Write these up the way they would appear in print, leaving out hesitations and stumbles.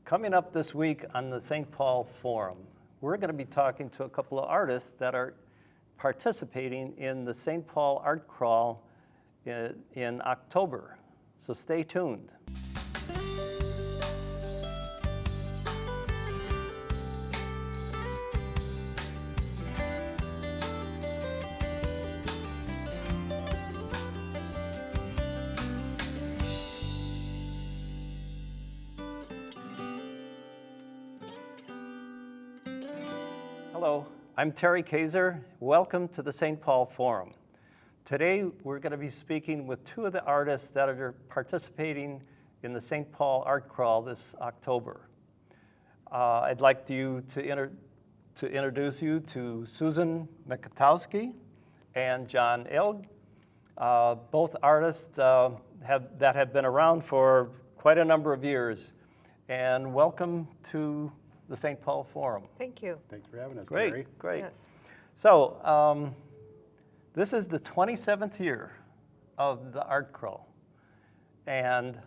Coming up this week on the St. Paul Forum, we're going to be talking to a couple of artists that are participating in the St. Paul Art Crawl in October. So stay tuned. Hello, I'm Terry Kayser. Welcome to the St. Paul Forum. Today, we're going to be speaking with two of the artists that are participating in the St. Paul Art Crawl this October. I'd like to introduce you to Susan Mikotowski and John Elg, both artists that have been around for quite a number of years. And welcome to the St. Paul Forum. Thank you. Thanks for having us, Great, Gary. great. Yes. So, this is the 27th year of the Art Crawl. And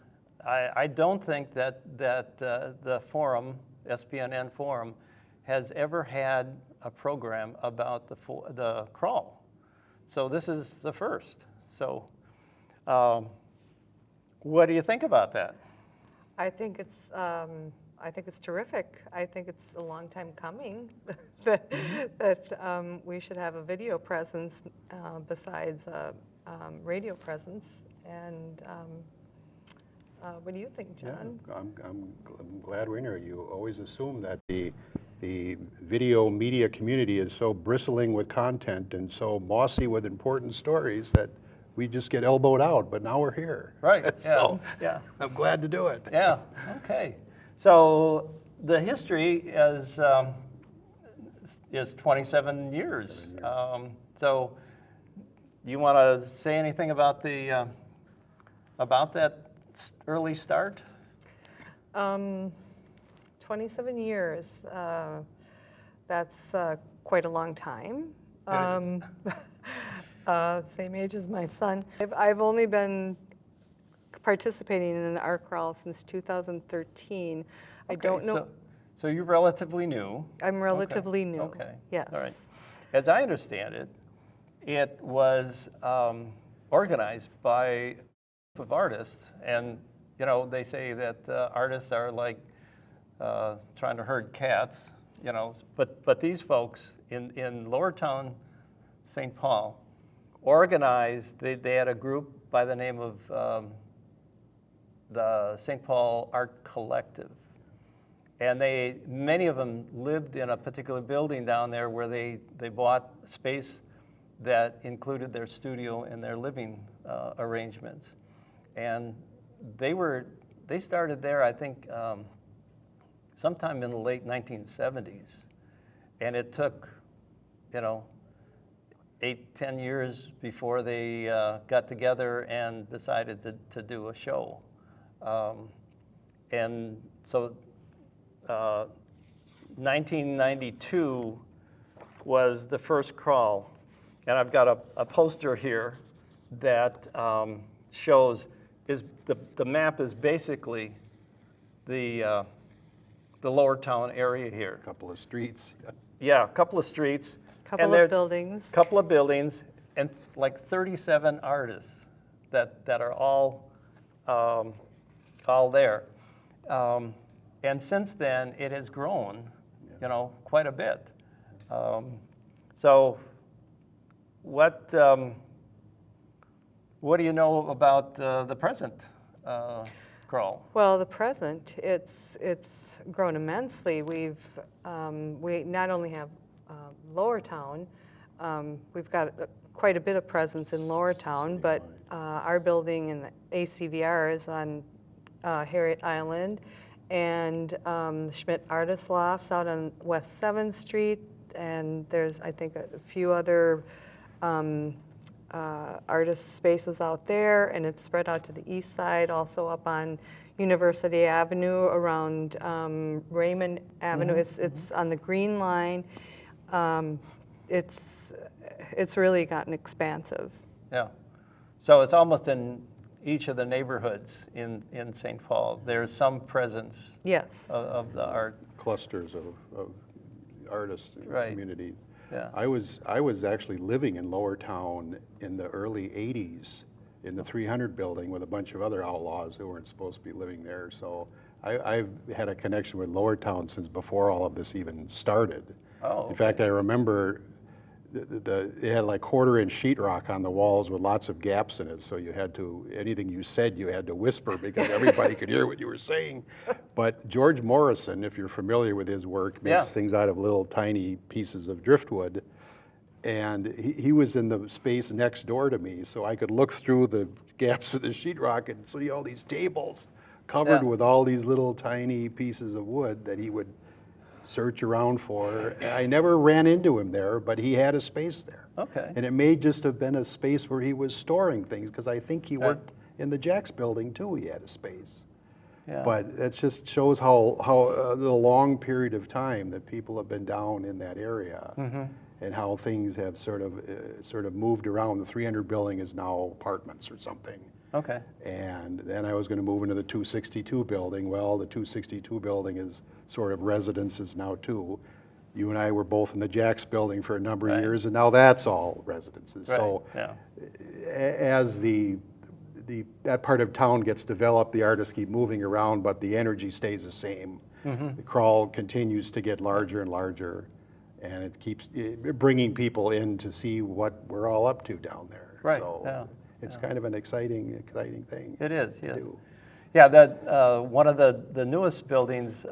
I don't think that the forum, SPNN Forum, has ever had a program about the crawl. So this is the first. So what do you think about that? I think it's terrific. I think it's a long time coming that we should have a video presence besides a radio presence. And what do you think, John? Yeah, I'm glad we're here. You always assume that the video media community is so bristling with content and so mossy with important stories that we just get elbowed out, but now we're here. Right, yeah, So yeah. I'm glad to do it. Yeah, okay. So the history is 27 years. So you want to say anything about that early start? 27 years. That's quite a long time. Same age as my son. I've only been participating in an art crawl since 2013. I don't know. So you're relatively new. I'm relatively new. Okay. Yes. All right. As I understand it, it was organized by a group of artists, and you know they say that artists are like trying to herd cats, you know. But these folks in Lower Town, St. Paul, organized. They had a group by the name of the St. Paul Art Collective. And many of them lived in a particular building down there where they bought space that included their studio and their living arrangements. And they started there, I think, sometime in the late 1970s. And it took, 8-10 years before they got together and decided to do a show. And so 1992 was the first crawl. And I've got a poster here that shows, the map is basically the Lower Town area here. A couple of streets. Yeah, a couple of streets. Couple of buildings. Couple of buildings, and like 37 artists that are all there. And since then, it has grown, quite a bit. So, what do you know about the present crawl? Well, the present, it's grown immensely. We not only have Lower Town, we've got quite a bit of presence in Lower Town, but our building in the ACVR is on Harriet Island, and Schmidt Artist Lofts out on West 7th Street, and there's, I think, a few other artist spaces out there, and it's spread out to the east side, also up on University Avenue around Raymond Avenue. Mm-hmm. It's on the Green Line. It's really gotten expansive. Yeah. So it's almost in each of the neighborhoods in St. Paul, there's some presence Yes. of the art. Clusters of artists and Right. communities. Yeah. I was actually living in Lower Town in the early 80s in the 300 building with a bunch of other outlaws who weren't supposed to be living there. So I've had a connection with Lower Town since before all of this even started. Oh, In fact, I remember it had like 1/4-inch sheetrock on the walls with lots of gaps in it, so you had to, anything you said, you had to whisper because everybody could hear what you were saying. But George Morrison, if you're familiar with his work, makes Yeah. things out of little tiny pieces of driftwood. And he was in the space next door to me, so I could look through the gaps of the sheetrock and see all these tables covered Yeah. with all these little tiny pieces of wood that he would search around for. I never ran into him there, but he had a space there. Okay. And it may just have been a space where he was storing things, because I think he worked in the Jack's building too, he had a space. Yeah. But that just shows how the long period of time that people have been down in that area, and how things have sort of moved around. The 300 building is now apartments or something. Okay. And then I was going to move into the 262 building. Well, the 262 building is sort of residences now too. You and I were both in the Jack's building for a number of Right. years, and now that's all residences. Right. So Yeah. as that part of town gets developed, the artists keep moving around, but the energy stays the same. The crawl continues to get larger and larger, and it keeps bringing people in to see what we're all up to down there. Right, So yeah, it's kind of an exciting thing. It is, to yes. do. Yeah, that, one of the newest buildings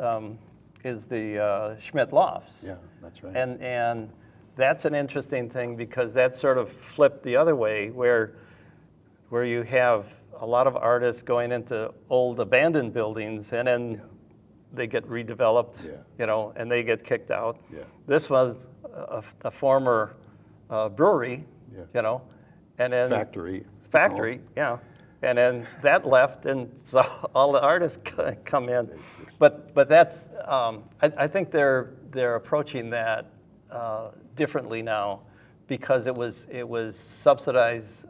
is the Schmidt Lofts. Yeah, that's right. And that's an interesting thing, because that sort of flipped the other way, where you have a lot of artists going into old abandoned buildings, and then they get redeveloped, Yeah. and they get kicked out. Yeah. This was a former brewery, Yeah. and then Factory. yeah. And then that left, and so all the artists come in. But that's, I think they're approaching that differently now, because it was subsidized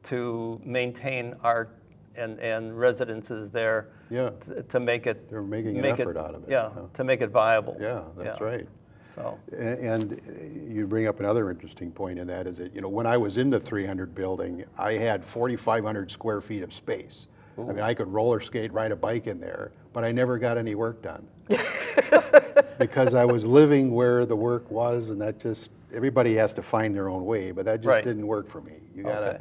to maintain art and residences there. Yeah. To make it. They're making an effort out of it. Yeah, to make it viable. Yeah, that's right. So. And you bring up another interesting point in that, is that, when I was in the 300 building, I had 4,500 square feet of space. I mean, I could roller skate, ride a bike in there, but I never got any work done. Because I was living where the work was, and that just, everybody has to find their own way, but that just Right. didn't work for me. You gotta,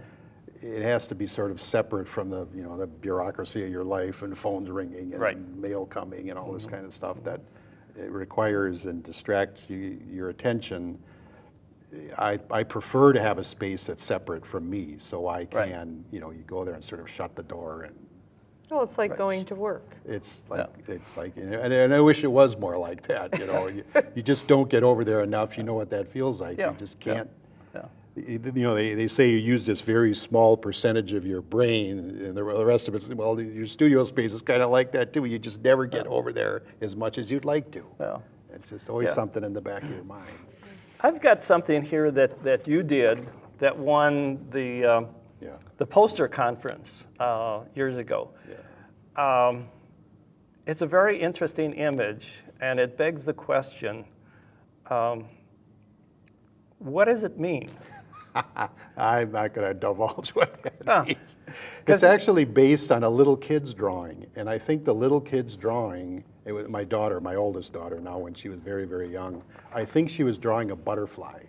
Okay. it has to be sort of separate from the, the bureaucracy of your life, and phones ringing, and Right. mail coming, and all this kind of stuff that it requires and distracts your attention. I prefer to have a space that's separate from me, so I Right. can, you go there and sort of shut the door, and Well, it's like Right. going to work. it's like, and I wish it was more like that, you just don't get over there enough, you know what that feels like. Yeah. You just can't, Yeah. they say you use this very small percentage of your brain, and the rest of it's, well, your studio space is kind of like that too. You just never get over there as much as you'd like to. Yeah. It's just always Yeah. something in the back of your mind. I've got something here that you did that won the Yeah. poster conference years ago. It's a very interesting image, and it begs the question, what does it mean? I'm not going to divulge what that Ah. means. It's actually based on a little kid's drawing, and I think the little kid's drawing, it was my daughter, my oldest daughter now, when she was very, very young, I think she was drawing a butterfly.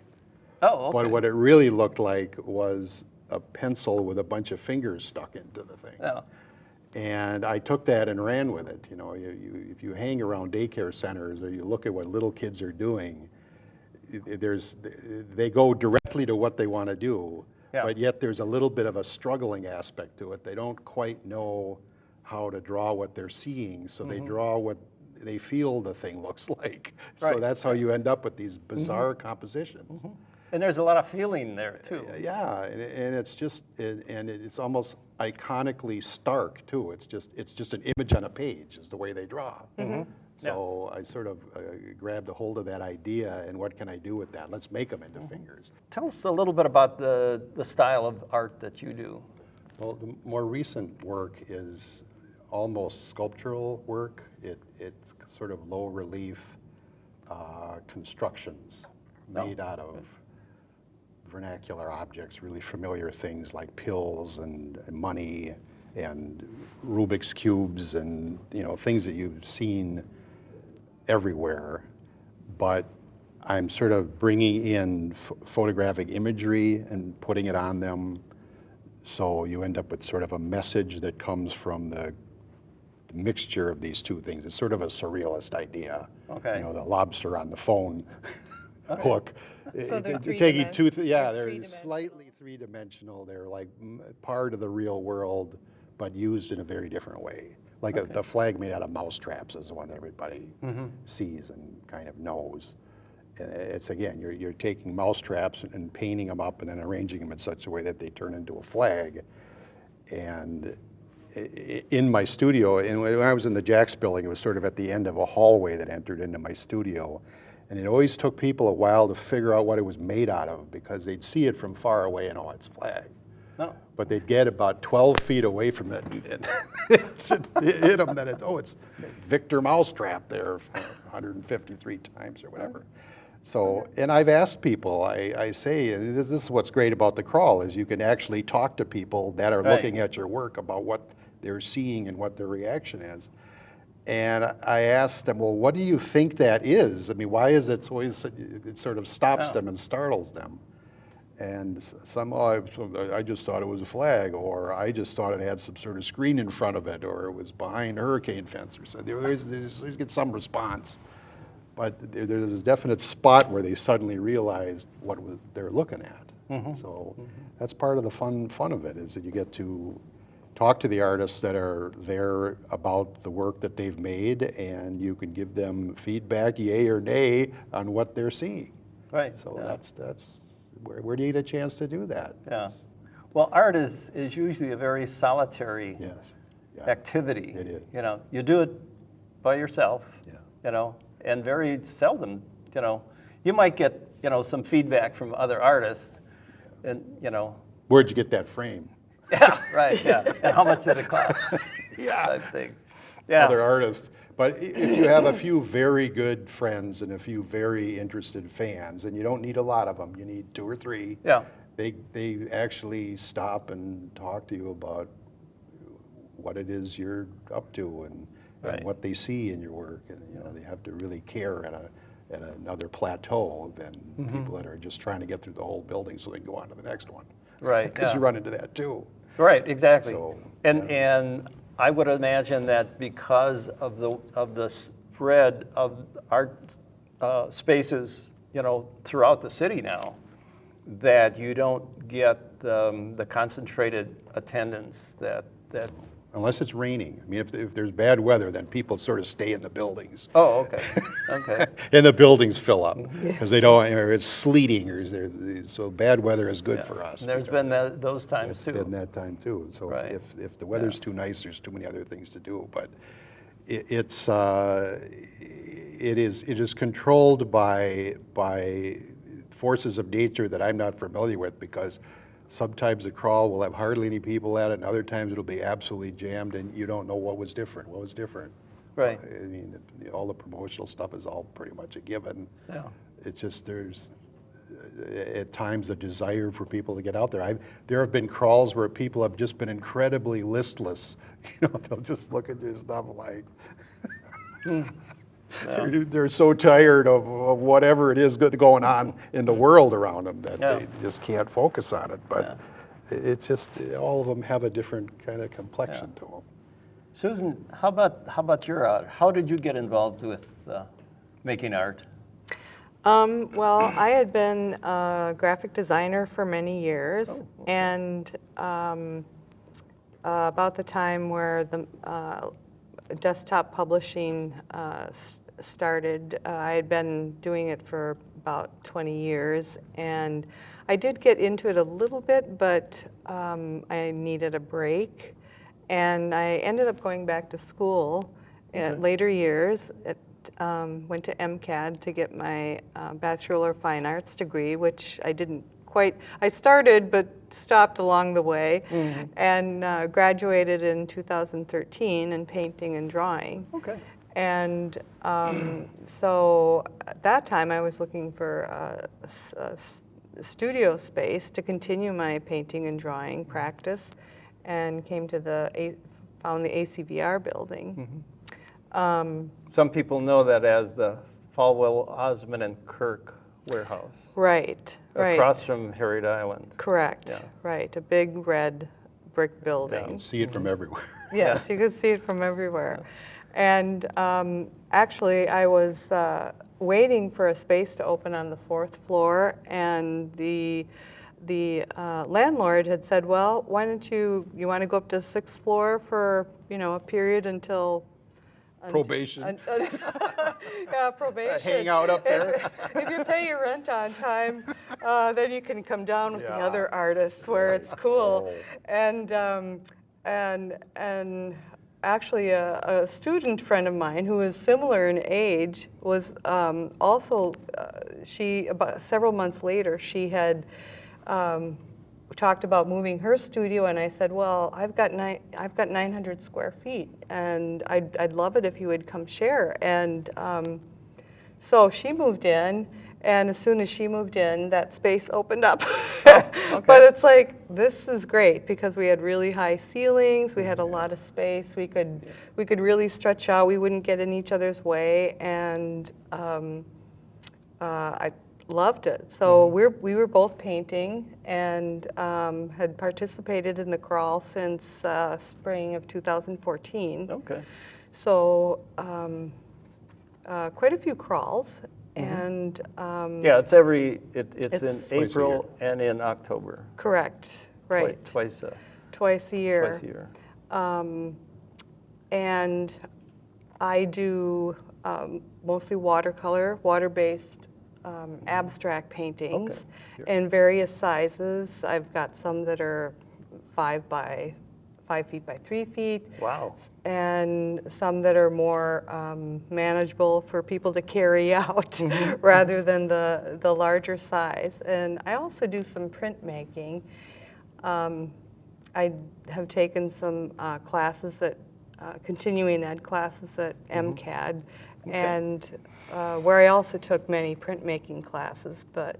Oh, okay. But what it really looked like was a pencil with a bunch of fingers stuck into the thing. Yeah. And I took that and ran with it. If you hang around daycare centers or you look at what little kids are doing, they go directly to what they want to do, Yeah. but yet there's a little bit of a struggling aspect to it. They don't quite know how to draw what they're seeing, so they draw what they feel the thing looks like. So Right. that's how you end up with these bizarre compositions. And there's a lot of feeling there, too. Yeah, and it's just, and it's almost iconically stark too. It's just an image on a page is the way they draw. So I sort of grabbed a hold of that idea, and what can I do with that? Let's make them into fingers. Tell us a little bit about the style of art that you do. Well, the more recent work is almost sculptural work. It's sort of low relief constructions made out of vernacular objects, really familiar things like pills and money and Rubik's cubes and things that you've seen everywhere. But I'm sort of bringing in photographic imagery and putting it on them, so you end up with sort of a message that comes from the mixture of these two things. It's sort of a surrealist idea. Okay. The lobster on the phone hook. So they're Taking they're they're three-dimensional. slightly three-dimensional. They're like part of the real world, but used in a very different way. Like the flag made out of mouse traps is the one that everybody sees and kind of knows. It's, again, you're taking mouse traps and painting them up and then arranging them in such a way that they turn into a flag. And in my studio, and when I was in the Jax building, it was sort of at the end of a hallway that entered into my studio. And it always took people a while to figure out what it was made out of, because they'd see it from far away and, oh, it's flag. No. But they'd get about 12 feet away from it and it hit them, then it's Victor Mousetrap there 153 times or whatever. So, and I've asked people, I say, and this is what's great about the crawl, is you can actually talk to people that are looking at your work about what they're seeing and what their reaction is. And I asked them, well, what do you think that is? I mean, why is it always, it sort of stops them and startles them? And some, oh, I just thought it was a flag, or I just thought it had some sort of screen in front of it, or it was behind a hurricane fence, or something. They get some response. But there's a definite spot where they suddenly realized what they're looking at. So that's part of the fun of it, is that you get to talk to the artists that are there about the work that they've made, and you can give them feedback, yay or nay, on what they're seeing. Right. So that's where do you get a chance to do that? Yeah. Well, art is usually a very solitary Yes. Yeah. activity. It is. You do it by yourself. Yeah. And very seldom, you might get, some feedback from other artists, and, Where'd you get that frame? yeah, right, yeah. And how much did it cost? Yeah. Type thing. Yeah. Other artists. But if you have a few very good friends and a few very interested fans, and you don't need a lot of them, you need 2 or 3. Yeah. They actually stop and talk to you about what it is you're up to and what they see in your work. And they have to really care at another plateau than people that are just trying to get through the whole building so they can go on to the next one. Right. Because you run into that too. Right, exactly. So, and I would imagine that because of the spread of art spaces, throughout the city now, that you don't get the concentrated attendance that. Unless it's raining. I mean, if there's bad weather, then people sort of stay in the buildings. Oh, okay, okay. And the buildings fill up because they don't, or it's sleeting, so bad weather is good for us. And there's been those times It's too. been that time too. So Right. if the weather's too nice, there's too many other things to do. But it is controlled by forces of nature that I'm not familiar with, because sometimes the crawl will have hardly any people at it, and other times it'll be absolutely jammed, and you don't know what was different. What was different? Right. I mean, all the promotional stuff is all pretty much a given. Yeah. It's just there's at times a desire for people to get out there. There have been crawls where people have just been incredibly listless. They'll just look at your stuff like they're so tired of whatever it is going on in the world around them that they just can't focus on it. But it's just all of them have a different kind of complexion to them. Susan, how about your art? How did you get involved with making art? Well, I had been a graphic designer for many years, and about the time where the desktop publishing started, I had been doing it for about 20 years, and I did get into it a little bit, but I needed a break, and I ended up going back to school at later years. Went to MCAD to get my Bachelor of Fine Arts degree, which I didn't quite, I started but stopped along the way, and graduated in 2013 in painting and drawing. Okay. And so at that time I was looking for a studio space to continue my painting and drawing practice, and came to found the ACVR building. Some people know that as the Falwell, Osmond, and Kirk warehouse. Right, right. Across from Harriet Island. Correct, Yeah. right. A big red brick building. See it from everywhere. Yes, you could see it from everywhere. And actually, I was waiting for a space to open on the 4th floor, and the landlord had said, well, why don't you want to go up to the 6th floor for, a period until... Probation. Yeah, probation. Hang out up there. If you pay your rent on time, then you can come down with the Yeah. other artists where it's cool. Oh. And actually, a student friend of mine who is similar in age was also, about several months later, she had talked about moving her studio, and I said, well, I've got 900 square feet, and I'd love it if you would come share. And so she moved in, and as soon as she moved in, that space opened up. Okay. But it's like, this is great because we had really high ceilings, we had a lot of space, we could really stretch out, we wouldn't get in each other's way, and I loved it. So we were both painting, and had participated in the crawl since spring of 2014. Okay. So quite a few crawls, and Yeah, it's it's in It's- Twice a April and in October. correct, right, Twice twice a year. twice a year. And I do mostly watercolor, water-based abstract paintings Okay. in various sizes. I've got some that are 5 feet by 3 feet, Wow. and some that are more manageable for people to carry out rather than the larger size. And I also do some printmaking. I have taken some classes continuing ed classes at MCAD, and where I also took many printmaking classes. But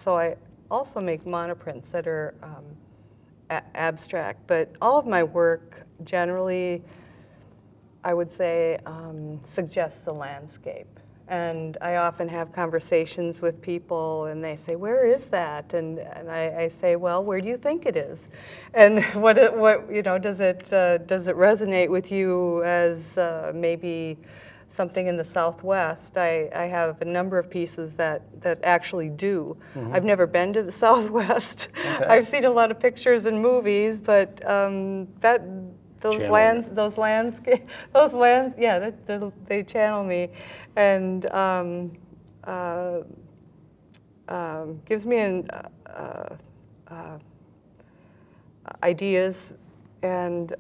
so I also make monoprints that are abstract. But all of my work generally, I would say, suggests the landscape. And I often have conversations with people, and they say, "Where is that?" And I say, "Well, where do you think it is?" And what does it resonate with you as maybe something in the Southwest? I have a number of pieces that actually do. I've never been to the Southwest. Okay. I've seen a lot of pictures and movies, but they channel me, and gives me ideas. And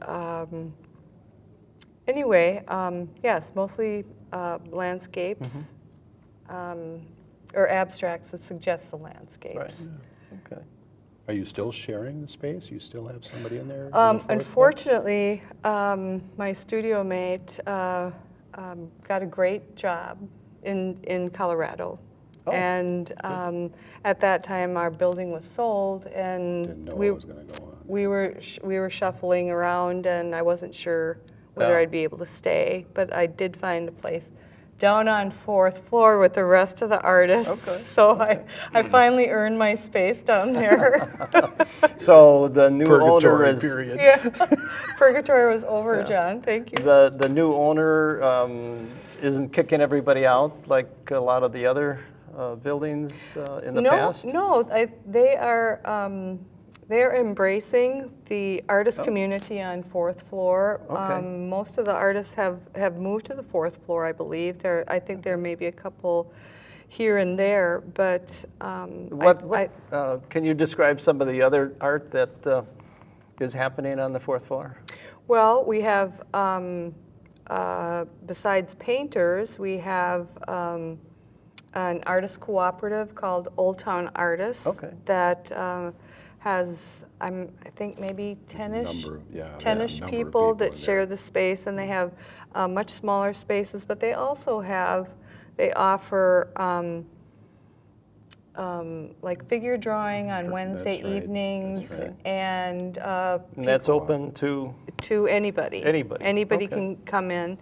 anyway, yes, mostly landscapes or abstracts that suggest the landscapes. Right. Okay. Are you still sharing the space? You still have somebody in there? on the 4th floor? Unfortunately, my studio mate got a great job in Colorado. Oh, And at that time, our building was sold, and Didn't know what was going to go on. we were shuffling around, and I wasn't sure whether Yeah. I'd be able to stay, but I did find a place down on 4th floor with the rest of the artists. Okay. So I finally earned my space down there. So the new owner Purgatory is period. Yeah, purgatory was over, Yeah. John, thank you. the new owner isn't kicking everybody out like a lot of the other buildings in the past. No, they are embracing the artist community on 4th floor. Okay. Most of the artists have moved to the 4th floor, I believe. I think there may be a couple here and there, but Can you describe some of the other art that is happening on the 4th floor? well, we have besides painters, we have an artist cooperative called Old Town Artists. Okay. That has, I think maybe 10-ish, Number of- yeah, 10-ish number of people people that in share there. the space, and they have much smaller spaces, but they also they offer like figure drawing on Wednesday That's right, evenings, that's right. and And that's People- open to, to anybody. Anybody, Anybody okay. can come in.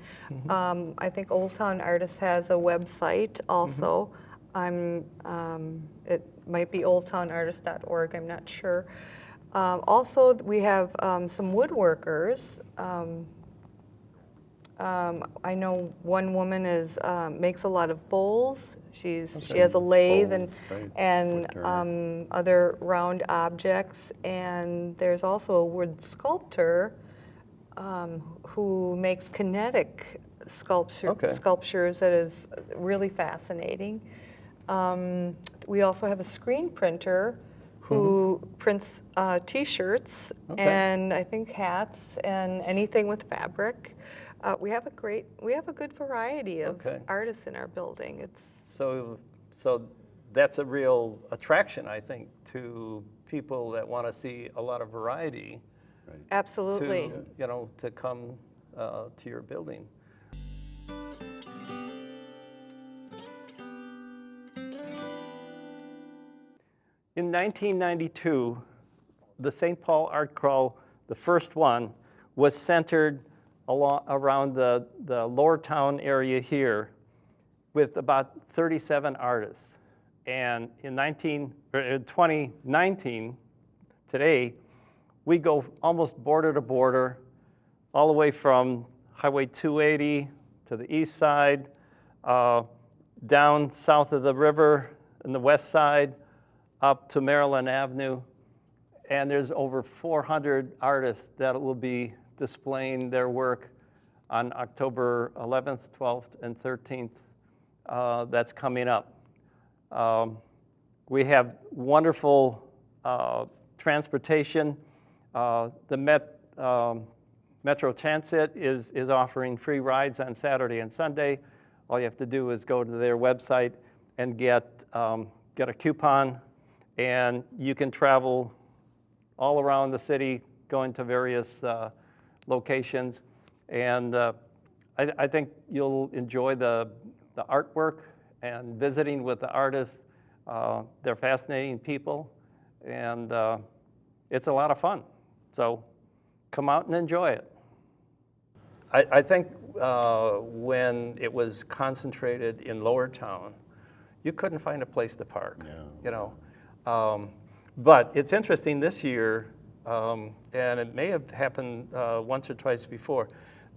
I think Old Town Artists has a website also. It might be oldtownartist.org, I'm not sure. Also, we have some woodworkers. I know one woman makes a lot of bowls. She has a lathe Bowls, right, and wood turner. other round objects. And there's also a wood sculptor who makes kinetic Okay. sculptures that is really fascinating. We also have a screen printer who prints T-shirts Okay. and I think hats and anything with fabric. We have a good variety of Okay. artists in our building. so that's a real attraction, I think, to people that want to see a lot of variety. Absolutely. To come to your building. In 1992, the St. Paul Art Crawl, the first one, was centered around the Lower Town area here with about 37 artists. And in 2019, today, we go almost border to border, all the way from Highway 280 to the east side, down south of the river in the west side, up to Maryland Avenue. And there's over 400 artists that will be displaying their work on October 11th, 12th, and 13th. That's coming up. We have wonderful transportation. The Metro Transit is offering free rides on Saturday and Sunday. All you have to do is go to their website and get a coupon, and you can travel all around the city, going to various locations. And I think you'll enjoy the artwork and visiting with the artists. They're fascinating people, and it's a lot of fun. So come out and enjoy it. I think when it was concentrated in Lower Town, you couldn't find a place to park. But it's interesting this year, and it may have happened once or twice before,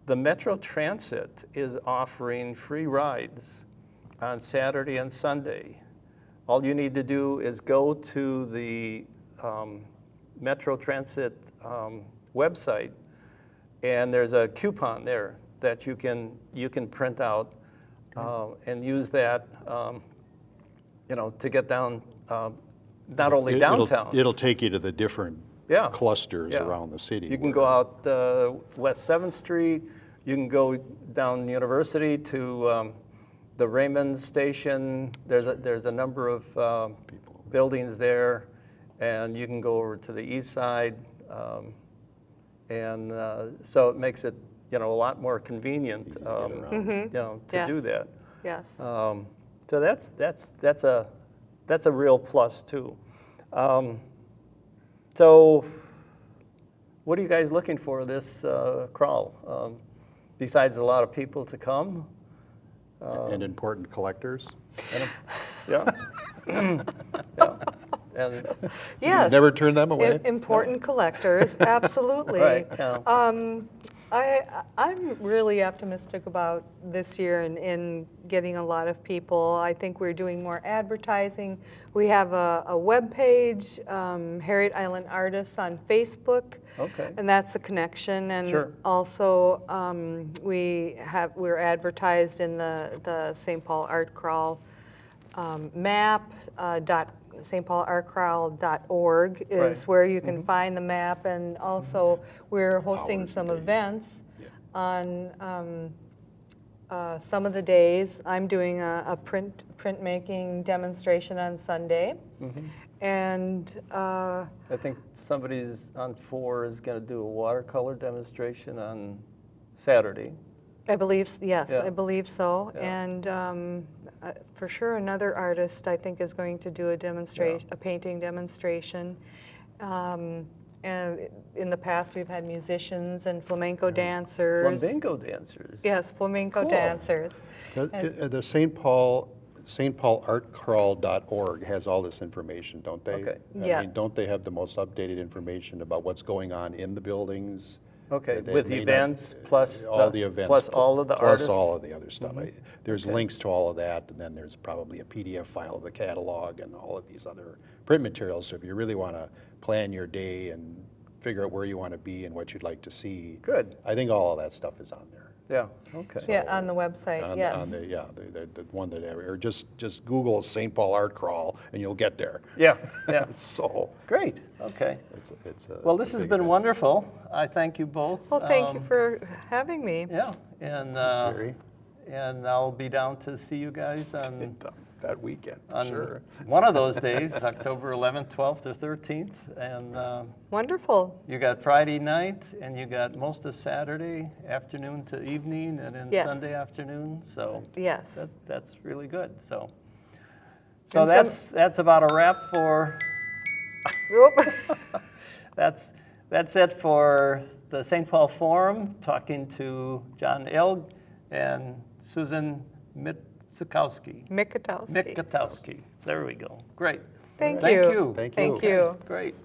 the Metro Transit is offering free rides on Saturday and Sunday. All you need to do is go to the Metro Transit website, and there's a coupon there that you can print out and use that to get down, not only downtown. It'll take you to the different Yeah. clusters Yeah. around the city. You can go out West 7th Street, you can go down University to the Raymond Station. There's a number of buildings there, and you can go over to the east side. So it makes it a lot more convenient Easy to get around. to Yes. do that. Yes. So that's a real plus too. So what are you guys looking for this crawl? Besides a lot of people to come? And important collectors. Yeah. Yeah. And Yes. Never turn them away. Important collectors, absolutely. Right, yeah. I'm really optimistic about this year in getting a lot of people. I think we're doing more advertising. We have a web page, Harriet Island Artists on Facebook. Okay. And that's the connection. And Sure. also we're advertised in the St. Paul Art Crawl map. stpaulartcrawl.org is Right. where you can find the map, and also we're hosting Hours a some day. events on some of the days. I'm doing a printmaking demonstration on Sunday. And I think somebody's on 4 is going to do a watercolor demonstration on Saturday. I believe, yes, Yeah. I believe so. Yeah. And for sure, another artist, I think, is going to do a demonstration, a painting demonstration. And in the past, we've had musicians and flamenco dancers. Flamenco dancers. Yes, flamenco Cool. dancers. The stpaulcrawl.org has all this information, don't they? Okay. Yeah. I mean, don't they have the most updated information about what's going on in the buildings? Okay, They with may events plus all the events, plus all of the plus artists. all of the other stuff. There's Okay. links to all of that, and then there's probably a PDF file of the catalog and all of these other print materials. So if you really want to plan your day and figure out where you want to be and what you'd like to see, Good. I think all of that stuff is on there. Yeah. Okay. Yeah, on the website, yes. The one that, or just Google St. Paul Art Crawl and you'll get there. Yeah. Yeah. So Great. Okay. it's a. Well, it's this a has big been event. wonderful. I thank you both. Well, thank you for having me. Yeah, and Thanks, Terry. and I'll be down to see you guys on That weekend, on sure. one of those days, October 11th, 12th, or 13th, and Wonderful. you got Friday night, and you got most of Saturday afternoon to evening, and then Yes. Sunday afternoon. So Yes. that's really good. So And that's about a wrap for. Oop. That's it for the St. Paul Forum, talking to John Elg and Susan Mitkowski. Mikotowski. Mikotowski. There we go. Great. Thank Thank you. you. Thank you. Thank you. Great.